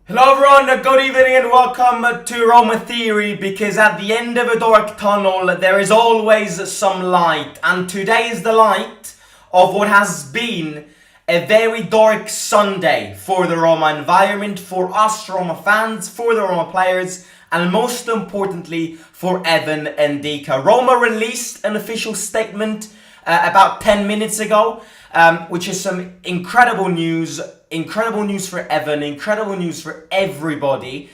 Hello everyone, good evening and welcome to Roma Theory, because at the end of a dark tunnel there is always some light, and today is the light of what has been a very dark Sunday for the Roma environment, for us Roma fans, for the Roma players, and most importantly for Evan Ndicka. Roma released an official statement about 10 minutes ago, which is some incredible news for Evan, incredible news for everybody,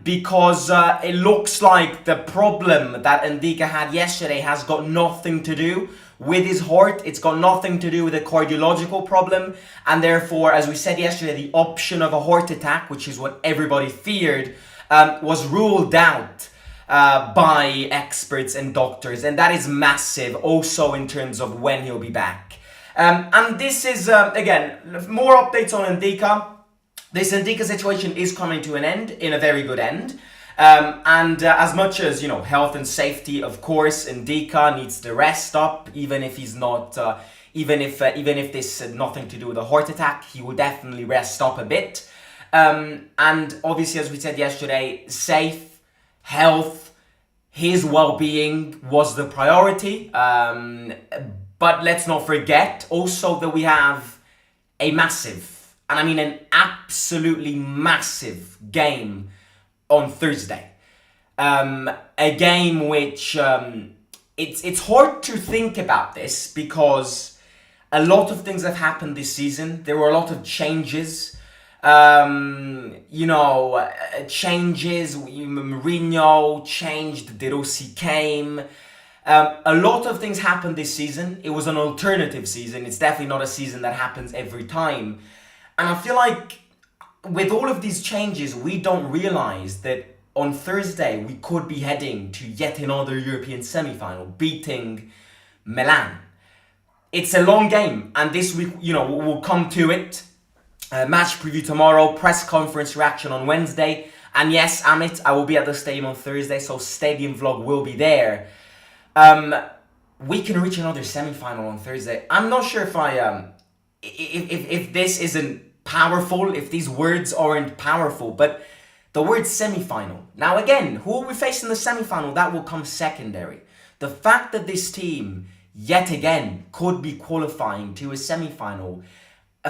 because it looks like the problem that Ndicka had yesterday has got nothing to do with his heart. It's got nothing to do with a cardiological problem, and therefore, as we said yesterday, the option of a heart attack, which is what everybody feared, was ruled out by experts and doctors, and that is massive also in terms of when he'll be back. And this is, again, more updates on Ndicka. This Ndicka situation is coming to an end, in a very good end. And as much as, health and safety, of course, Ndicka needs to rest up, even if he's not, even if this had nothing to do with a heart attack, he will definitely rest up a bit. And obviously, as we said yesterday, safe, health, his well-being was the priority. But let's not forget also that we have a massive, and I mean an absolutely massive game on Thursday. A game which, it's hard to think about this because a lot of things have happened this season. There were a lot of changes. Changes. Mourinho changed, De Rossi came. A lot of things happened this season. It was an alternative season. It's definitely not a season that happens every time. And I feel like with all of these changes, we don't realize that on Thursday, we could be heading to yet another European semi-final, beating Milan. It's a long game, and this week, we'll come to it. Match preview tomorrow, press conference reaction on Wednesday. And yes, Amit, I will be at the stadium on Thursday, so stadium vlog will be there. We can reach another semi-final on Thursday. I'm not sure if this isn't powerful, if these words aren't powerful, but the word semi-final. Now again, who will we face in the semi-final? That will come secondary. The fact that this team, yet again, could be qualifying to a semi-final,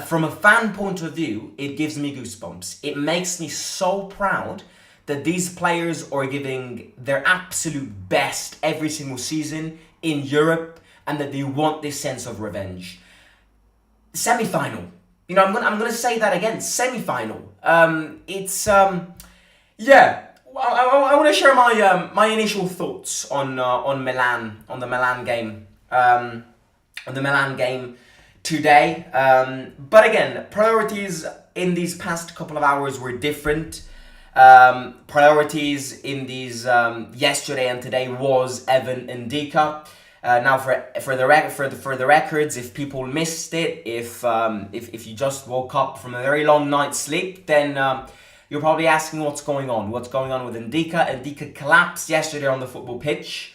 from a fan point of view, it gives me goosebumps. It makes me so proud that these players are giving their absolute best every single season in Europe, and that they want this sense of revenge. Semi-final. I'm gonna say that again. Semi-final. I want to share my initial thoughts on Milan, on the Milan game today. But again, priorities in these past couple of hours were different. Priorities in these yesterday and today was Evan Ndicka. Now for the records, if people missed it, if you just woke up from a very long night's sleep, then you're probably asking what's going on with Ndicka. Ndicka collapsed yesterday on the football pitch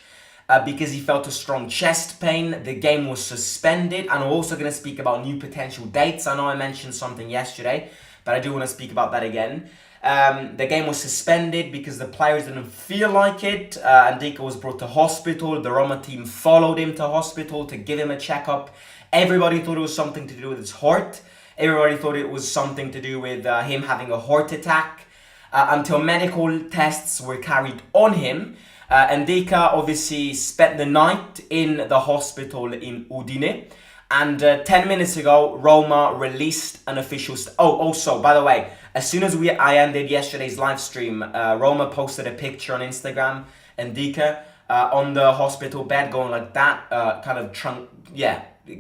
because he felt a strong chest pain. The game was suspended, and I'm also going to speak about new potential dates. I know I mentioned something yesterday, but I do want to speak about that again. The game was suspended because the players didn't feel like it. Ndicka was brought to hospital. The Roma team followed him to hospital to give him a checkup. Everybody thought it was something to do with his heart. Everybody thought it was something to do with him having a heart attack, until medical tests were carried on him. Ndicka obviously spent the night in the hospital in Udine. And 10 minutes ago, Roma released an official... also, by the way, as soon as I ended yesterday's live stream, Roma posted a picture on Instagram, Ndicka on the hospital bed going like that,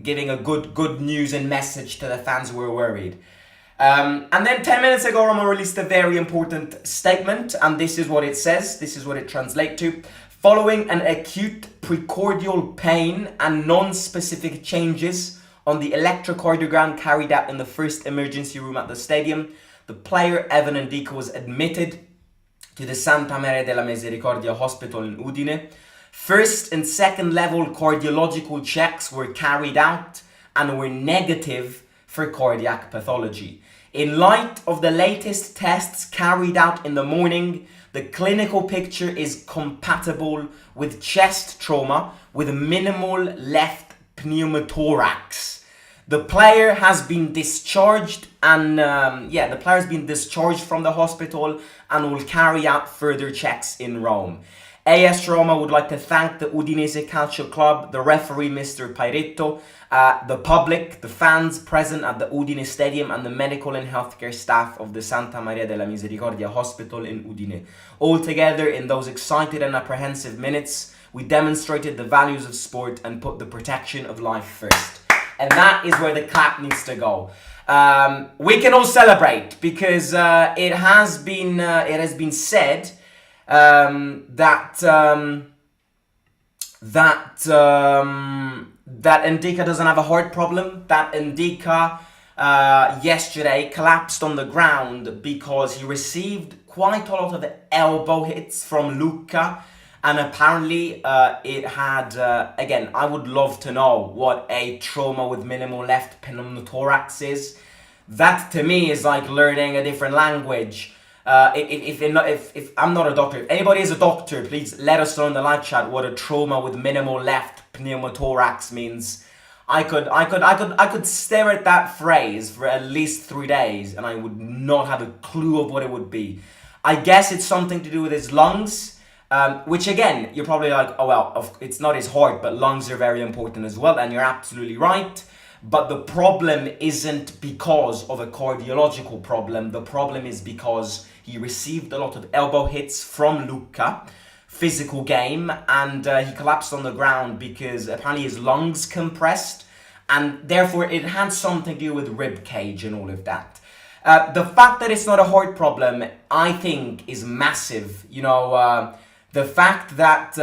giving a good news and message to the fans who were worried. And then 10 minutes ago, Roma released a very important statement, and this is what it says, this is what it translates to. Following an acute precordial pain and non-specific changes on the electrocardiogram carried out in the first emergency room at the stadium, the player Evan Ndicka was admitted to the Santa Maria della Misericordia hospital in Udine. First and second level cardiological checks were carried out and were negative for cardiac pathology. In light of the latest tests carried out in the morning, the clinical picture is compatible with chest trauma with minimal left pneumothorax. The player has been discharged from the hospital and will carry out further checks in Rome. AS Roma would like to thank the Udinese Calcio Club, the referee Mr. Pairetto, the public, the fans present at the Udine Stadium, and the medical and healthcare staff of the Santa Maria della Misericordia Hospital in Udine. All together, in those excited and apprehensive minutes, we demonstrated the values of sport and put the protection of life first. And that is where the clap needs to go. We can all celebrate because it has been said that Ndicka doesn't have a heart problem, that Ndicka yesterday collapsed on the ground because he received quite a lot of elbow hits from Luca, and apparently it had, again, I would love to know what a trauma with minimal left pneumothorax is. That to me is like learning a different language. If I'm not a doctor, if anybody is a doctor, please let us know in the live chat what a trauma with minimal left pneumothorax means. I could stare at that phrase for at least 3 days and I would not have a clue of what it would be. I guess it's something to do with his lungs, which again, you're probably like, oh well, it's not his heart, but lungs are very important as well, and you're absolutely right. But the problem isn't because of a cardiological problem. The problem is because he received a lot of elbow hits from Luca, physical game, and he collapsed on the ground because apparently his lungs compressed, and therefore it had something to do with rib cage and all of that. The fact that it's not a heart problem, I think, is massive. You know, the fact that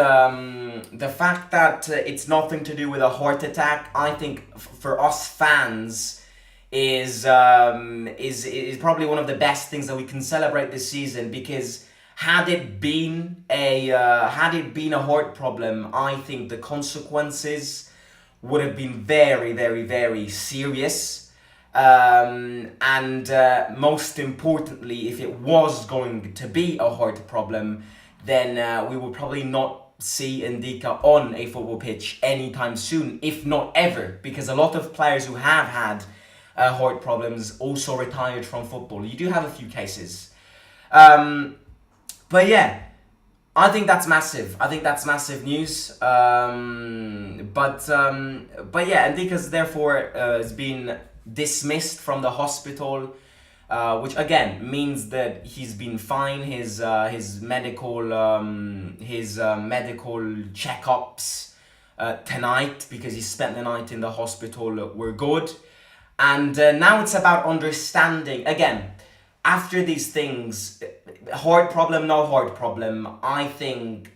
it's nothing to do with a heart attack, I think for us fans is probably one of the best things that we can celebrate this season, because had it been a heart problem, I think the consequences would have been very, very, very serious. And most importantly, if it was going to be a heart problem, then we will probably not see Ndicka on a football pitch anytime soon, if not ever, because a lot of players who have had heart problems also retired from football. You do have a few cases. But yeah, I think that's massive. I think that's massive news. But yeah, Ndicka's therefore has been dismissed from the hospital, which again means that he's been fine. His medical checkups tonight, because he spent the night in the hospital, were good. And now it's about understanding again. After these things, heart problem, no heart problem, I think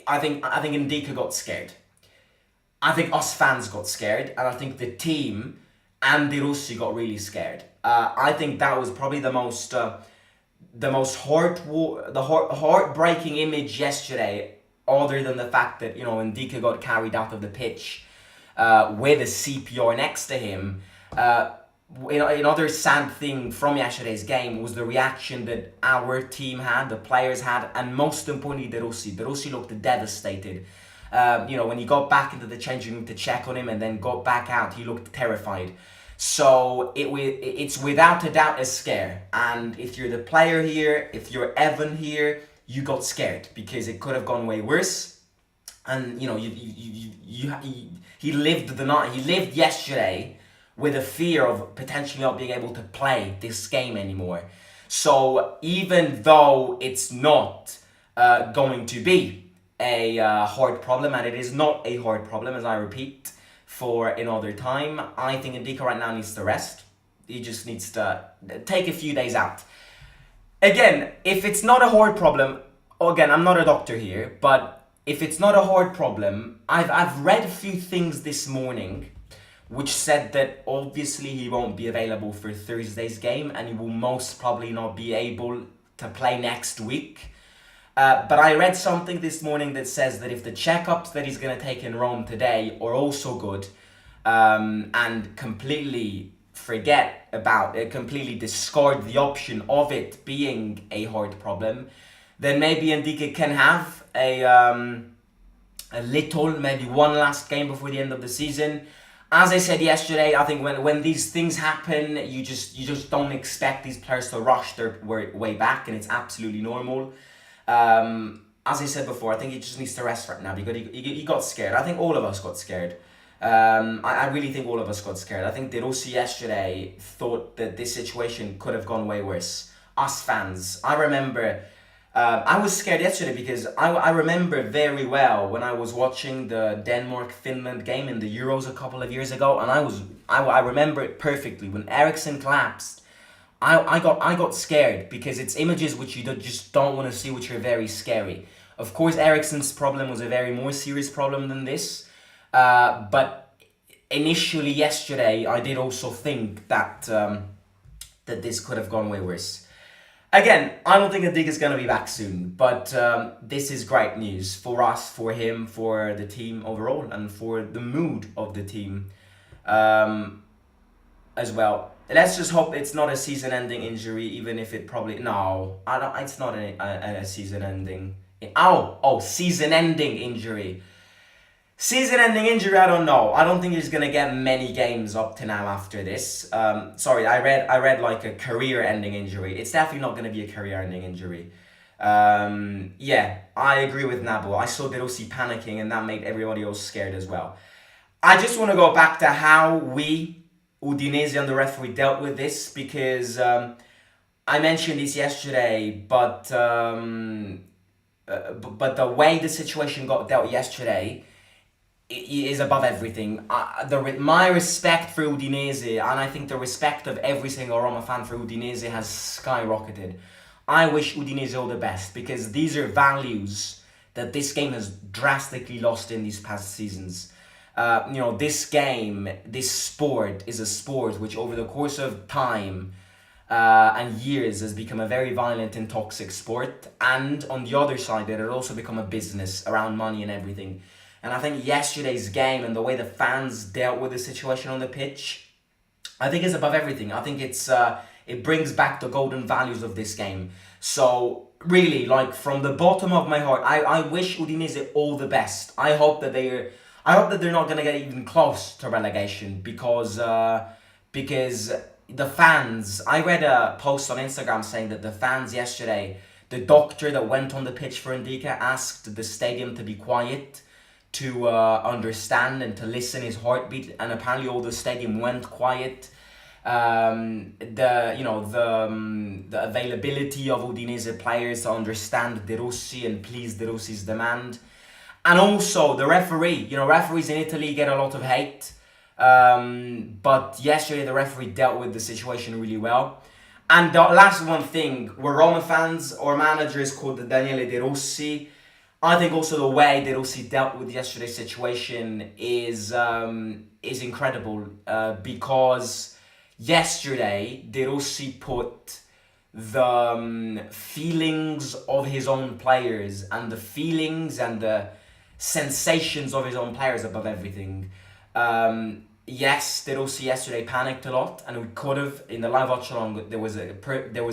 Ndicka got scared. I think us fans got scared, and I think the team and De Rossi got really scared. I think that was probably the most heartbreaking image yesterday, other than the fact that, you know, Ndicka got carried out of the pitch with a CPR next to him. Another sad thing from yesterday's game was the reaction that our team had, the players had, and most importantly, De Rossi. De Rossi looked devastated. When he got back into the changing room to check on him and then got back out, he looked terrified. So it's without a doubt a scare. And if you're the player here, if you're Evan here, you got scared because it could have gone way worse. And you know, he lived the night. He lived yesterday with a fear of potentially not being able to play this game anymore. So even though it's not going to be a heart problem, and it is not a heart problem, as I repeat for another time, I think Ndicka right now needs to rest. He just needs to take a few days out. Again, if it's not a heart problem, again, I'm not a doctor here, but if it's not a heart problem, I've read a few things this morning which said that obviously he won't be available for Thursday's game and he will most probably not be able to play next week. But I read something this morning that says that if the checkups that he's going to take in Rome today are also good and completely forget about it, completely discard the option of it being a heart problem, then maybe Ndicka can have a little, maybe one last game before the end of the season. As I said yesterday, I think when these things happen, you just don't expect these players to rush their way back, and it's absolutely normal. As I said before, I think he just needs to rest right now because he got scared. I think all of us got scared. I really think all of us got scared. I think De Rossi yesterday thought that this situation could have gone way worse. Us fans, I remember, I was scared yesterday because I remember very well when I was watching the Denmark-Finland game in the Euros a couple of years ago, and I remember it perfectly. When Eriksen collapsed, I got scared because it's images which you just don't want to see, which are very scary. Of course, Eriksen's problem was a very more serious problem than this. But initially yesterday, I did also think that that this could have gone way worse. Again, I don't think Ndicka is going to be back soon, but this is great news for us, for him, for the team overall, and for the mood of the team as well. Let's just hope it's not a season-ending injury, even if it probably... No, I don't. It's not a season-ending... season-ending injury. Season-ending injury, I don't know. I don't think he's gonna get many games up to now after this. Sorry, I read like a career-ending injury. It's definitely not gonna be a career-ending injury. Yeah, I agree with Nabo. I saw De Rossi panicking, and that made everybody else scared as well. I just want to go back to how we, Udinese and the referee, dealt with this, because I mentioned this yesterday, but the way the situation got dealt yesterday is above everything. My respect for Udinese, and I think the respect of every single Roma fan for Udinese, has skyrocketed. I wish Udinese all the best, because these are values that this game has drastically lost in these past seasons. This game, this sport, is a sport which over the course of time and years has become a very violent and toxic sport. And on the other side, it had also become a business around money and everything. And I think yesterday's game and the way the fans dealt with the situation on the pitch, I think is above everything. I think it brings back the golden values of this game. So really, like, from the bottom of my heart, I wish Udinese all the best. I hope that they're not gonna get even close to relegation, because the fans. I read a post on Instagram saying that the fans yesterday, the doctor that went on the pitch for Ndicka asked the stadium to be quiet, to understand and to listen his heartbeat, and apparently all the stadium went quiet. The availability of Udinese players to understand De Rossi and please De Rossi's demand, and also the referee. Referees in Italy get a lot of hate, but yesterday the referee dealt with the situation really well. And the last one thing, we're Roma fans. Our manager is called Daniele De Rossi. I think also the way De Rossi dealt with yesterday's situation is incredible, because yesterday De Rossi put the feelings of his own players and the feelings and the sensations of his own players above everything. Yes, De Rossi yesterday panicked a lot, and we could have, in the live watch along, there was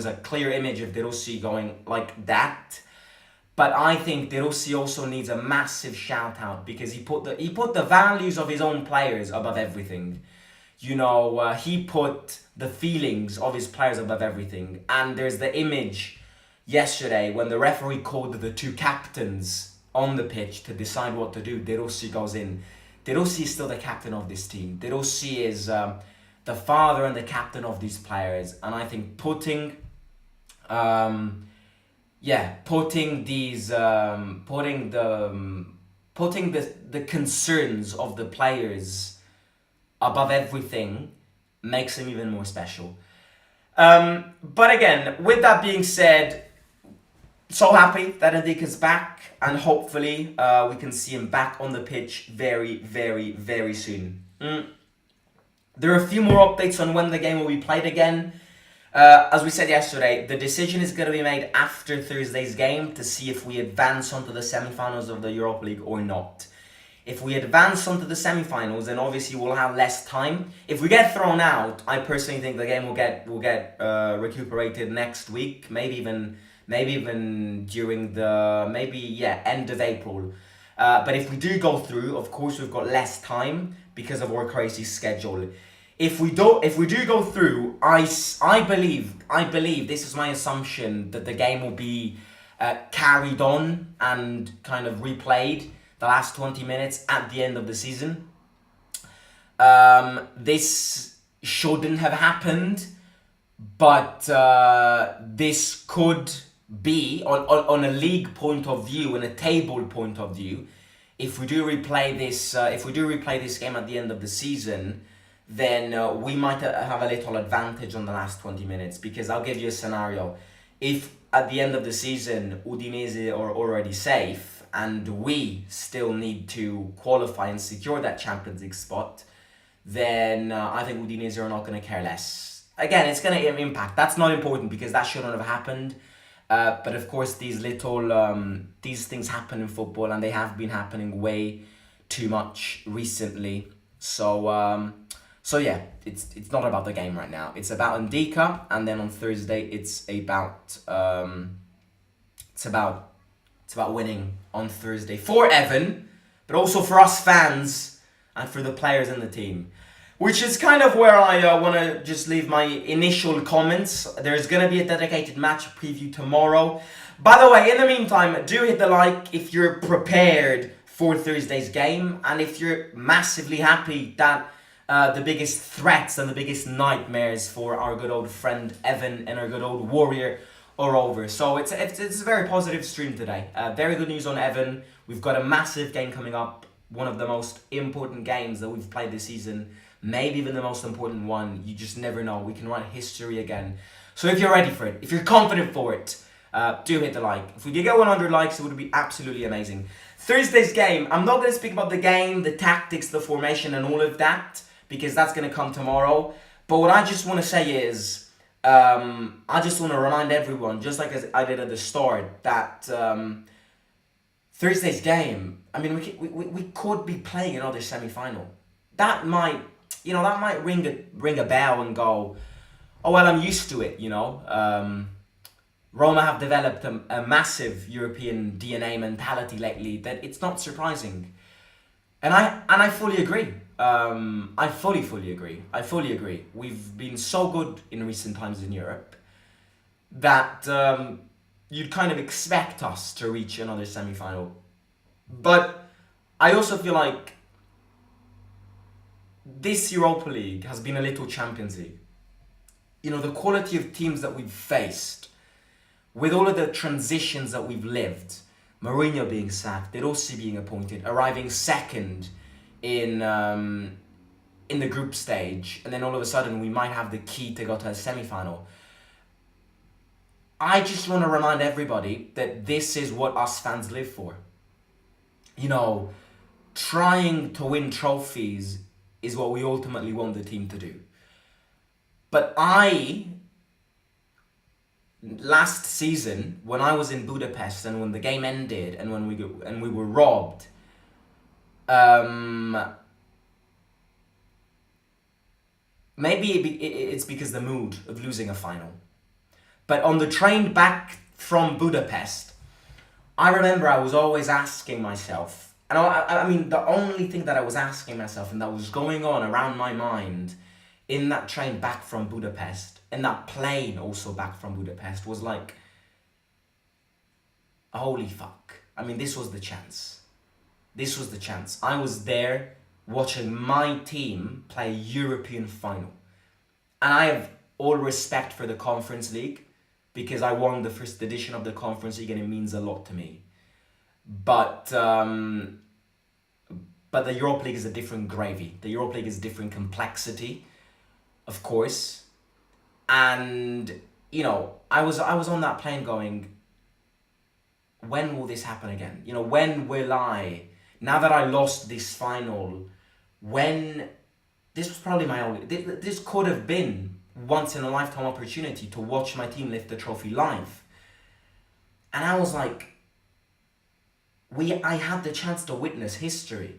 a clear image of De Rossi going like that. But I think De Rossi also needs a massive shout out, because he put the values of his own players above everything. He put the feelings of his players above everything. And there's the image yesterday when the referee called the two captains on the pitch to decide what to do. De Rossi goes in. De Rossi is still the captain of this team. De Rossi is the father and the captain of these players. And I think putting the concerns of the players above everything makes him even more special. But again, with that being said, so happy that Ndicka's back, and hopefully we can see him back on the pitch very, very, very soon. There are a few more updates on when the game will be played again. As we said yesterday, the decision is going to be made after Thursday's game to see if we advance onto the semi-finals of the Europa League or not. If we advance onto the semi-finals, then obviously we'll have less time. If we get thrown out, I personally think the game will get recuperated next week, maybe even during the end of April. But if we do go through, of course we've got less time because of our crazy schedule. If we do go through, I believe this is my assumption that the game will be carried on and kind of replayed the last 20 minutes at the end of the season. This shouldn't have happened, but this could be on a league point of view, and a table point of view. If we do replay this game at the end of the season, then we might have a little advantage on the last 20 minutes. Because I'll give you a scenario: if at the end of the season Udinese are already safe and we still need to qualify and secure that Champions League spot, then I think Udinese are not going to care less. Again, it's going to impact. That's not important because that shouldn't have happened. But of course, these things happen in football, and they have been happening way too much recently. So yeah, it's not about the game right now. It's about Ndicka, and then on Thursday it's about winning on Thursday for Evan, but also for us fans and for the players in the team. Which is kind of where I want to just leave my initial comments. There's going to be a dedicated match preview tomorrow. By the way, in the meantime, do hit the like if you're prepared for Thursday's game, and if you're massively happy that the biggest threats and the biggest nightmares for our good old friend Evan and our good old warrior are over. So it's a very positive stream today. Very good news on Evan. We've got a massive game coming up. One of the most important games that we've played this season. Maybe even the most important one. You just never know. We can write history again. So if you're ready for it, if you're confident for it, do hit the like. If we could get 100 likes, it would be absolutely amazing. Thursday's game, I'm not going to speak about the game, the tactics, the formation and all of that, because that's going to come tomorrow. But what I just want to say is, I just want to remind everyone, just like as I did at the start, that Thursday's game, I mean, we could be playing another semi-final. That might ring a bell and go, oh well, I'm used to it, Roma have developed a massive European DNA mentality lately that it's not surprising. And I fully agree. I fully agree. We've been so good in recent times in Europe that you'd kind of expect us to reach another semi-final. But I also feel like this Europa League has been a little Champions League. The quality of teams that we've faced, with all of the transitions that we've lived, Mourinho being sacked, De Rossi being appointed, arriving second in the group stage, and then all of a sudden we might have the key to go to a semi-final. I just want to remind everybody that this is what us fans live for. Trying to win trophies is what we ultimately want the team to do. But last season, when I was in Budapest and when the game ended and when we were robbed, maybe it's because the mood of losing a final. But on the train back from Budapest, I remember I was always asking myself, and I mean, the only thing that I was asking myself and that was going on around my mind in that train back from Budapest, and that plane also back from Budapest, was like, holy fuck. I mean, this was the chance. I was there watching my team play a European final. And I have all respect for the Conference League, because I won the first edition of the Conference League and it means a lot to me. But the Europa League is a different gravy. The Europa League is a different complexity, of course. And, I was on that plane going, when will this happen again? When will I, now that I lost this final, this was probably my only, this could have been once in a lifetime opportunity to watch my team lift the trophy live. And I was like, I had the chance to witness history.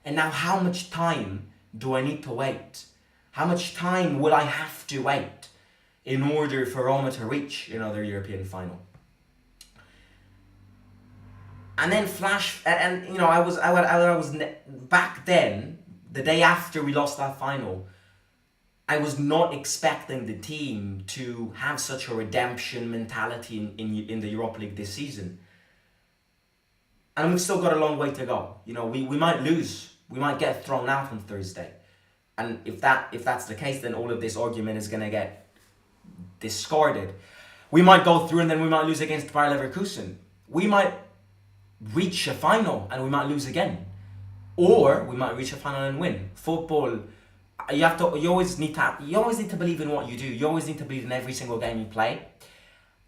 And now how much time do I need to wait? How much time will I have to wait in order for Roma to reach another European final? And then I was back then, the day after we lost that final, I was not expecting the team to have such a redemption mentality in the Europa League this season. And we've still got a long way to go. We might lose. We might get thrown out on Thursday. And if that's the case, then all of this argument is going to get discarded. We might go through and then we might lose against Bayer Leverkusen. We might reach a final and we might lose again. Or we might reach a final and win. Football, you always need to believe in what you do. You always need to believe in every single game you play.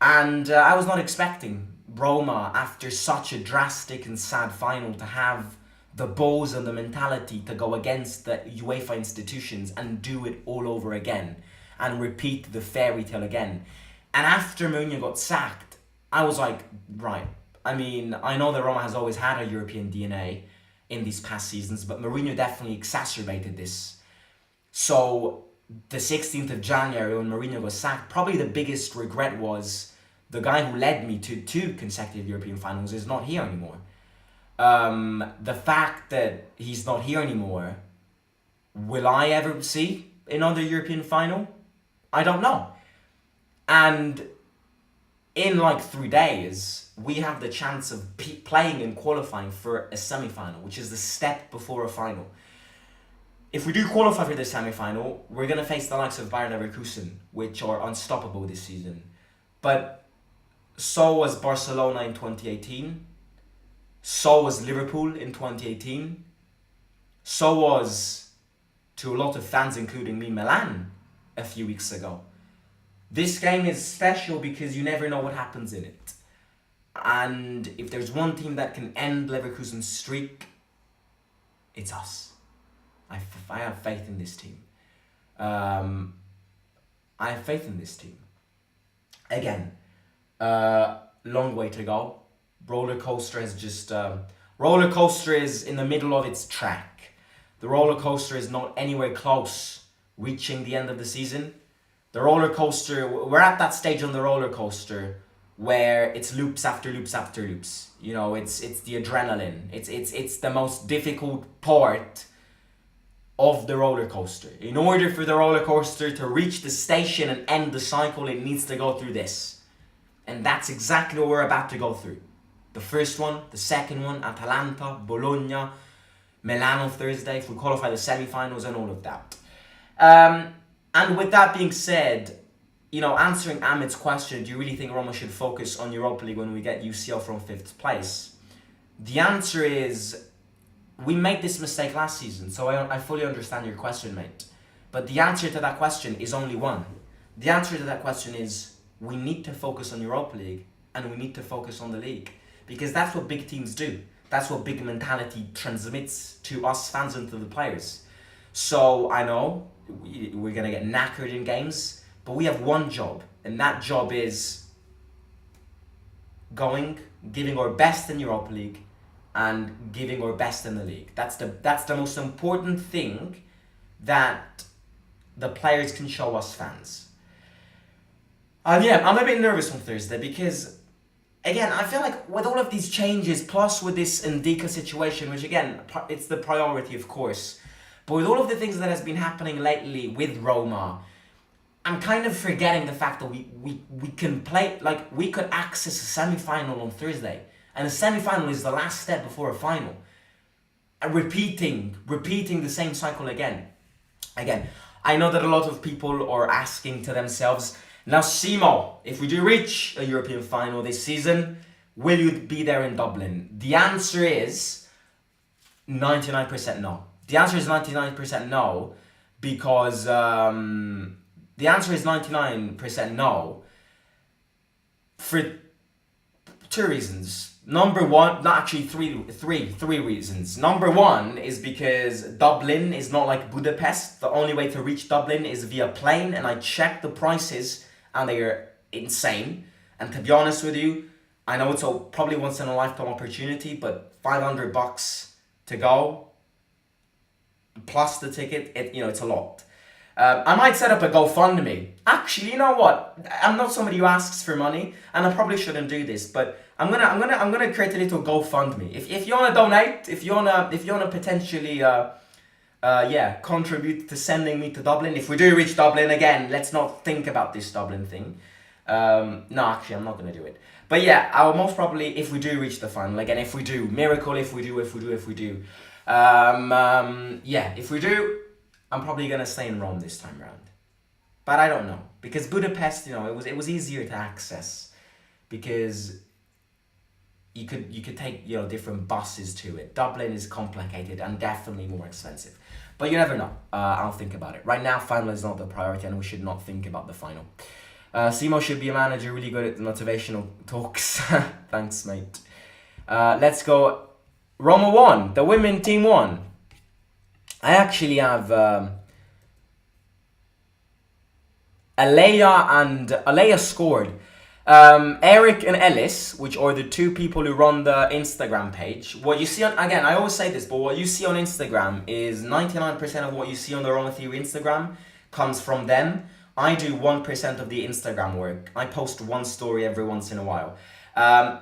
And I was not expecting Roma, after such a drastic and sad final, to have the balls and the mentality to go against the UEFA institutions and do it all over again and repeat the fairy tale again. And after Mourinho got sacked, I was like, right. I mean, I know that Roma has always had a European DNA in these past seasons, but Mourinho definitely exacerbated this. So the 16th of January when Mourinho was sacked, probably the biggest regret was the guy who led me to 2 consecutive European finals is not here anymore. The fact that he's not here anymore, will I ever see another European final? I don't know. And in like 3 days, we have the chance of playing and qualifying for a semi-final, which is the step before a final. If we do qualify for the semi-final, we're going to face the likes of Bayer Leverkusen, which are unstoppable this season. But so was Barcelona in 2018. So was Liverpool in 2018. So was, to a lot of fans, including me, Milan a few weeks ago. This game is special because you never know what happens in it. And if there's one team that can end Leverkusen's streak, it's us. I have faith in this team. I have faith in this team. Again, long way to go. Roller coaster is in the middle of its track. The roller coaster is not anywhere close reaching the end of the season. The roller coaster, we're at that stage on the roller coaster where it's loops after loops after loops. It's the adrenaline. It's the most difficult part of the roller coaster. In order for the roller coaster to reach the station and end the cycle, it needs to go through this. And that's exactly what we're about to go through. The first one, the second one, Atalanta, Bologna, Milan on Thursday, if we qualify the semi-finals and all of that. And with that being said, answering Ahmed's question, do you really think Roma should focus on Europa League when we get UCL from 5th place? The answer is, we made this mistake last season, so I fully understand your question, mate. But the answer to that question is only one. The answer to that question is, we need to focus on Europa League and we need to focus on the league. Because that's what big teams do. That's what big mentality transmits to us fans and to the players. So I know we're going to get knackered in games, but we have one job, and that job is giving our best in Europa League and giving our best in the league. That's the most important thing that the players can show us fans. And yeah, I'm a bit nervous on Thursday because, again, I feel like with all of these changes, plus with this Ndicka situation, which again, it's the priority, of course, but with all of the things that has been happening lately with Roma, I'm kind of forgetting the fact that we can play, like, we could access a semi-final on Thursday. And a semi-final is the last step before a final. And repeating the same cycle again. Again, I know that a lot of people are asking to themselves, now Simo, if we do reach a European final this season, will you be there in Dublin? The answer is 99% no. The answer is 99% no, because the answer is 99% no for 2 reasons. Number one, not actually three reasons. Number one is because Dublin is not like Budapest. The only way to reach Dublin is via plane, and I checked the prices and they are insane. And to be honest with you, I know it's probably once in a lifetime opportunity, but $500 to go, plus the ticket, it's a lot. I might set up a GoFundMe. Actually, you know what? I'm not somebody who asks for money, and I probably shouldn't do this. But I'm gonna create a little GoFundMe. If you wanna donate, if you wanna potentially contribute to sending me to Dublin. If we do reach Dublin again, let's not think about this Dublin thing. No, actually, I'm not gonna do it. But yeah, I will most probably, if we do reach the final again, if we do, miracle, if we do. If we do, I'm probably gonna stay in Rome this time around. But I don't know, because Budapest, it was easier to access, because you could take different buses to it. Dublin is complicated and definitely more expensive. But you never know. I'll think about it. Right now, final is not the priority, and we should not think about the final. Simo should be a manager, really good at the motivational talks. Thanks, mate. Let's go. Roma won. The women team won. I actually have Alea scored. Eric and Ellis, which are the two people who run the Instagram page. What you see again, I always say this, but what you see on Instagram is 99% of what you see on the Roma Theory Instagram comes from them. I do 1% of the Instagram work. I post one story every once in a while.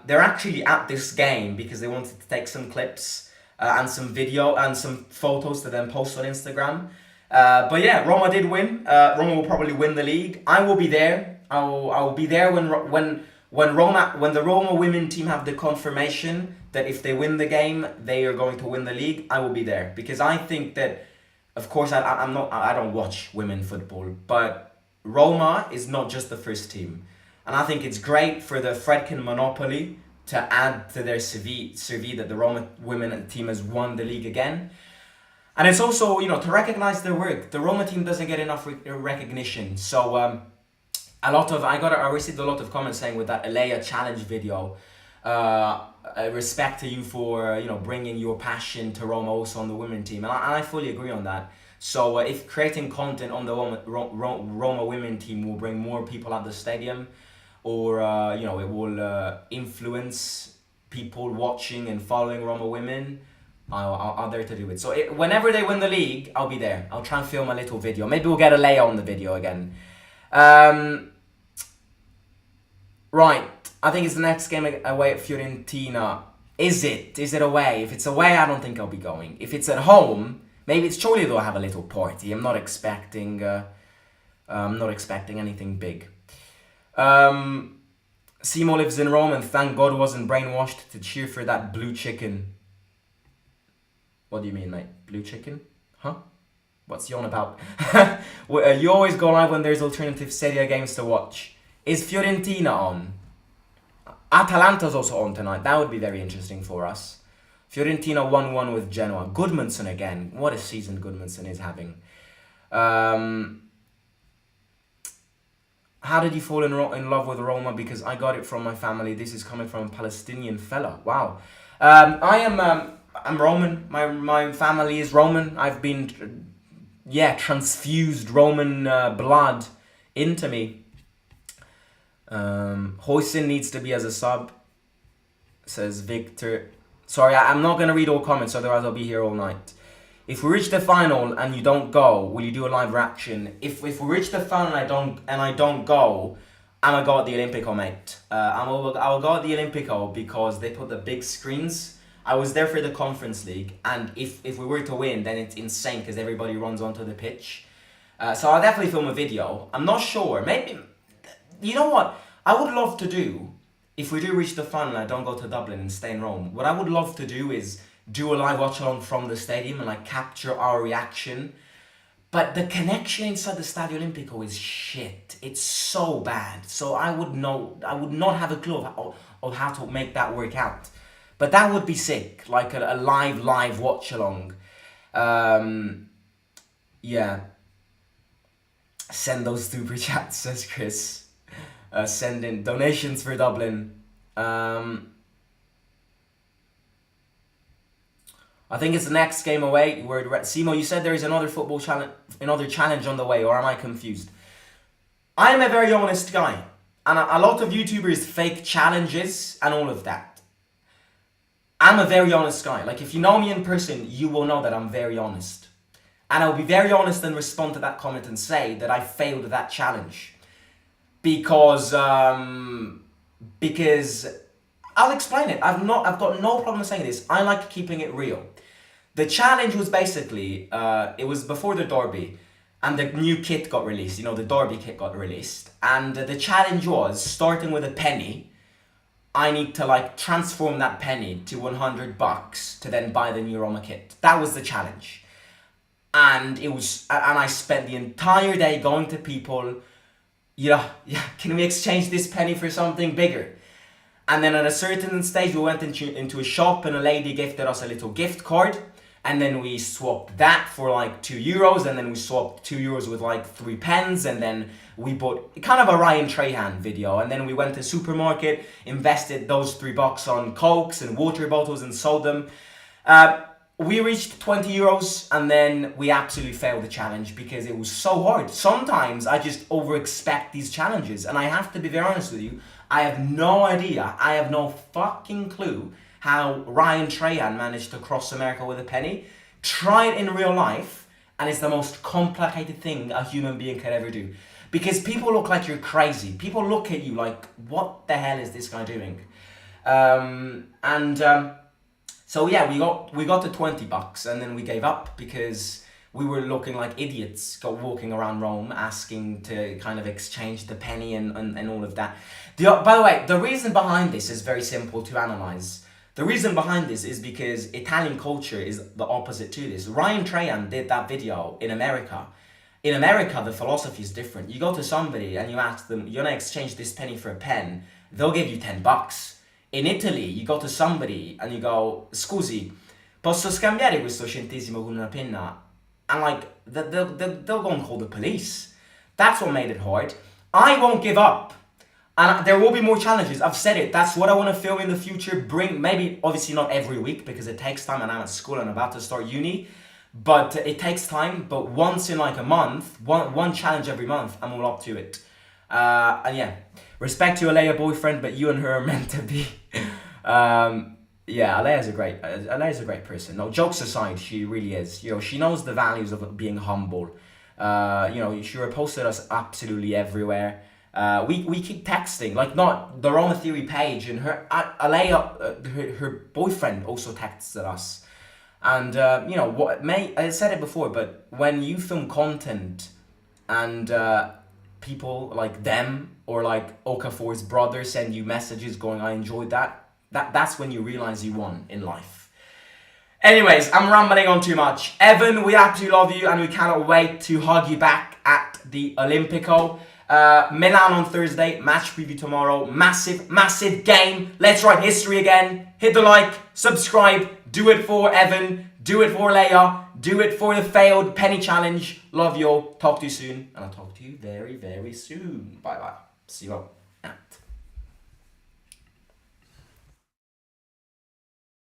They're actually at this game because they wanted to take some clips and some video and some photos to then post on Instagram. But yeah, Roma did win. Roma will probably win the league. I will be there. I will be there when the Roma women team have the confirmation that if they win the game, they are going to win the league. I will be there because I think that, of course, I don't watch women football, but Roma is not just the first team, and I think it's great for the Fredkin monopoly to add to their CV that the Roma women team has won the league again. And it's also, to recognize their work. The Roma team doesn't get enough recognition. So I received a lot of comments saying with that Alea challenge video, respect to you for, bringing your passion to Roma also on the women team. And I fully agree on that. So if creating content on the Roma women team will bring more people at the stadium, or, it will influence people watching and following Roma women, I'll dare to do it. So whenever they win the league, I'll be there. I'll try and film a little video. Maybe we'll get a Leia on the video again. Right. I think it's the next game away at Fiorentina. Is it? Is it away? If it's away, I don't think I'll be going. If it's at home, maybe it's surely they'll have a little party. I'm not expecting anything big. Simo lives in Rome and thank God wasn't brainwashed to cheer for that blue chicken. What do you mean, mate? Blue chicken? Huh? What's you on about? You always go live when there's alternative Serie A games to watch. Is Fiorentina on? Atalanta's also on tonight. That would be very interesting for us. Fiorentina 1-1 with Genoa. Goodmanson again. What a season Goodmanson is having. How did you fall in love with Roma? Because I got it from my family. This is coming from a Palestinian fella. Wow. I'm Roman. My family is Roman. I've been, transfused Roman blood into me. Hoisin needs to be as a sub, says Victor. Sorry, I'm not going to read all comments, otherwise I'll be here all night. If we reach the final and you don't go, will you do a live reaction? If we reach the final and I don't go, I'm gonna go at the Olimpico, mate. I'll go at the Olimpico because they put the big screens. I was there for the Conference League, and if we were to win, then it's insane because everybody runs onto the pitch. So I'll definitely film a video. I'm not sure. Maybe, you know what? I would love to do, if we do reach the final and I don't go to Dublin and stay in Rome, what I would love to do is do a live watch along from the stadium and capture our reaction. But the connection inside the Stadio Olimpico is shit. It's so bad. So I would not have a clue of how to make that work out. But that would be sick, like a live watch along. Send those super chats, says Chris. Send in donations for Dublin. I think it's the next game away. Simo, you said there is another challenge on the way, or am I confused? I am a very honest guy, and a lot of YouTubers fake challenges and all of that. I'm a very honest guy. Like, if you know me in person, you will know that I'm very honest. And I'll be very honest and respond to that comment and say that I failed that challenge. Because I'll explain it. I've got no problem saying this. I like keeping it real. The challenge was basically, it was before the derby, and the new kit got released. You know, the derby kit got released, and the challenge was starting with a penny. I need to like transform that penny to $100 to then buy the new Roma kit. That was the challenge, and I spent the entire day going to people. Yeah, can we exchange this penny for something bigger? And then at a certain stage, we went into a shop, and a lady gifted us a little gift card. And then we swapped that for like €2, and then we swapped €2 with like 3 pens, and then we bought kind of a Ryan Trahan video. And then we went to the supermarket, invested those $3 on Cokes and water bottles and sold them. We reached €20, and then we absolutely failed the challenge because it was so hard. Sometimes I just over-expect these challenges, and I have to be very honest with you, I have no idea, I have no fucking clue how Ryan Trahan managed to cross America with a penny. Try it in real life, and it's the most complicated thing a human being could ever do. Because people look like you're crazy. People look at you like, what the hell is this guy doing? So yeah, we got to $20, and then we gave up because we were looking like idiots walking around Rome asking to kind of exchange the penny and all of that. By the way, the reason behind this is very simple to analyze. The reason behind this is because Italian culture is the opposite to this. Ryan Trahan did that video in America. In America, the philosophy is different. You go to somebody and you ask them, you're gonna exchange this penny for a pen, they'll give you $10. In Italy, you go to somebody and you go, scusi, posso scambiare questo centesimo con una penna? And like, they'll go and call the police. That's what made it hard. I won't give up. And there will be more challenges. I've said it. That's what I want to film in the future. Maybe, obviously not every week because it takes time and I'm at school and about to start uni. But it takes time. But once in like a month, one challenge every month, I'm all up to it. And yeah, respect to Alea's boyfriend, but you and her are meant to be. Yeah, Alea's a great person. No, jokes aside, she really is. You know, she knows the values of being humble. You know, she reposted us absolutely everywhere. We keep texting, like not the Roma Theory page, and Alea, her boyfriend also texted us. And you know, I said it before, but when you film content and people like them or like Okafor's brother send you messages going, I enjoyed that's when you realize you won in life. Anyways, I'm rambling on too much. Evan, we absolutely love you and we cannot wait to hug you back at the Olimpico. Milan on Thursday, match preview tomorrow. Massive game. Let's write history again. Hit the like, subscribe. Do it for Evan. Do it for Leia. Do it for the failed penny challenge. Love you all. Talk to you soon. And I'll talk to you very, very soon. Bye bye. See you all.